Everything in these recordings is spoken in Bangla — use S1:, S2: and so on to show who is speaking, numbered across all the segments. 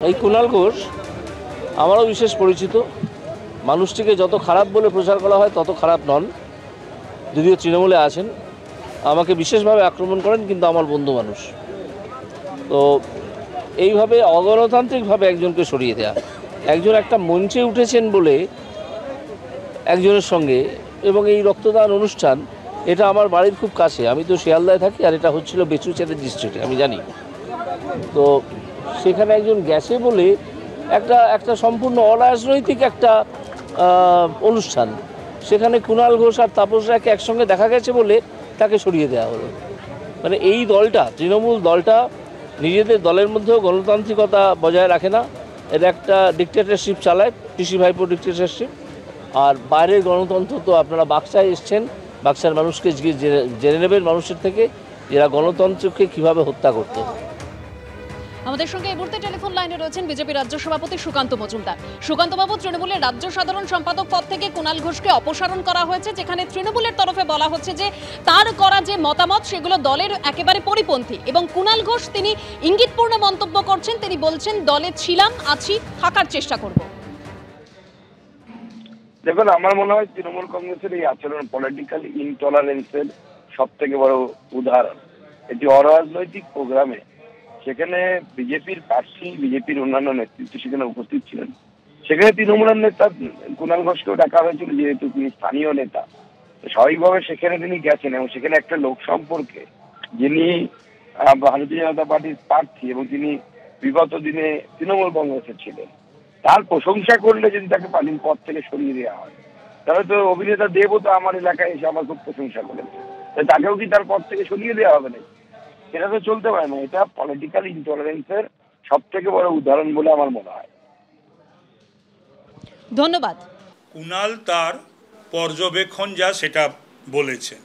S1: এই কুণাল ঘোষ আমারও বিশেষ পরিচিত। মানুষটিকে যত খারাপ বলে প্রচার করা হয় তত খারাপ নন, যদিও তৃণমূলে আছেন। আমাকে বিশেষভাবে আক্রমণ করেন, কিন্তু আমার বন্ধু মানুষ। তো এইভাবে অগণতান্ত্রিকভাবে একজনকে সরিয়ে দেয়া, একজন একটা মঞ্চে উঠেছেন বলে একজনের সঙ্গে, এবং এই রক্তদান অনুষ্ঠান এটা আমার বাড়ির খুব কাছে। আমি তো শিয়ালদায় থাকি, আর এটা হচ্ছিল বেচুচাঁদের ডিস্ট্রিক্টে, আমি জানি। তো সেখানে একজন গেছে বলে একটা সম্পূর্ণ অরাজনৈতিক একটা অনুষ্ঠান, সেখানে কুণাল ঘোষ আর তাপস রায়কে একসঙ্গে দেখা গেছে বলে তাকে সরিয়ে দেওয়া হলো। মানে এই দলটা, তৃণমূল দলটা, নিজেদের দলের মধ্যেও গণতান্ত্রিকতা বজায় রাখে না। এটা একটা ডিক্টেটরশিপ চালায়, পিসি ভাইপো ডিক্টেটরশিপ। আর বাইরের গণতন্ত্র তো আপনারা বাক্সায় এসছেন, বাক্সার মানুষকে জেনে নেবেন মানুষের থেকে এরা গণতন্ত্রকে কীভাবে হত্যা করতো।
S2: আমাদের সঙ্গে এই মুহূর্তে টেলিফোন লাইনে রয়েছেন বিজেপি রাজ্য সভাপতি সুকান্ত মজুমদার। সুকান্তবাবু, তৃণমূলের রাজ্য সাধারণ সম্পাদক পদ থেকে কুণাল ঘোষকে অপসারণ করা হয়েছে, যেখানে তৃণমূলের তরফে বলা হচ্ছে যে তার করা যে মতামত সেগুলো দলের একেবারে পরিপন্থী, এবং কুণাল ঘোষ তিনি ইঙ্গিতপূর্ণ মন্তব্য করছেন। তিনি বলছেন, দলে ছিলাম, আছি, থাকার চেষ্টা করব।
S3: দেখুন, আমার মনে হয় তৃণমূল কংগ্রেসের এই আচরণ পলিটিক্যাল ইনটলারেন্সের সব থেকে বড় উদাহরণ। এটি অরাজনৈতিক প্রোগ্রামে, সেখানে বিজেপির প্রার্থী, বিজেপির অন্যান্য নেতৃত্ব সেখানে উপস্থিত ছিলেন। সেখানে তৃণমূলের নেতা কুণাল ঘোষকেও ডাকা হয়েছিল, যেহেতু তিনি স্থানীয় নেতা। স্বাভাবিকভাবে সেখানে তিনি গেছেন, এবং সেখানে একটা লোক সম্পর্কে যিনি ভারতীয় জনতা পার্টির প্রার্থী এবং তিনি বিগত দিনে তৃণমূল কংগ্রেসের ছিলেন, তার প্রশংসা করলে যদি তাকে পালির পথ থেকে সরিয়ে দেওয়া হয়, তাহলে তো অভিনেতা দেবও তো আমার এলাকায় এসে আমার খুব প্রশংসা করেছে, তাকেও কি তার পথ থেকে সরিয়ে দেওয়া হবে না? এটা তো চলতে পারে না। এটা পলিটিক্যাল ইনটলারেন্সের সব থেকে বড় উদাহরণ বলে আমার মনে হয়।
S2: ধন্যবাদ।
S4: কুণাল তার পর্যবেক্ষণ যা সেটা বলেছেন,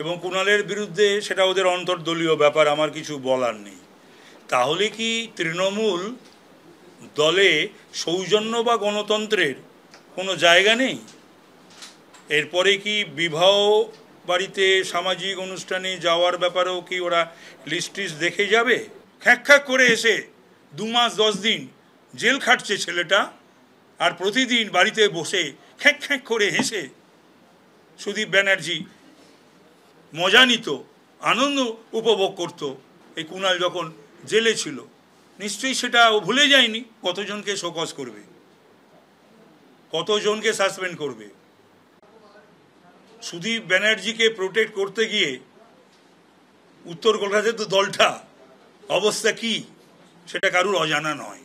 S4: এবং কুণালের বিরুদ্ধে সেটা ওদের অন্তর্দলীয় ব্যাপার, আমার কিছু বলার নেই। তাহলে কি তৃণমূল দলে সৌজন্য বা গণতন্ত্রের কোনো জায়গা নেই? এরপরে কি বিবাহ বাড়িতে, সামাজিক অনুষ্ঠানে যাওয়ার ব্যাপারেও কি ওরা লিস্ট দেখে যাবে? খ্যাঁক করে এসে 2 মাস 10 দিন জেল খাটছে ছেলেটা, আর প্রতিদিন বাড়িতে বসে খ্যাঁক করে হেসে সুদীপ ব্যানার্জি মজা নিত, আনন্দ উপভোগ করত এই কুণাল যখন জেলে ছিল। নিশ্চয়ই সেটা ও ভুলে যায়নি। কতজনকে শোকজ করবে, কতজনকে সাসপেন্ড করবে? সুদীপ ব্যানার্জিকে প্রোটেক্ট করতে গিয়ে উত্তর কলকাতার তো দলটা অবস্থা কি সেটা কারুর অজানা নয়।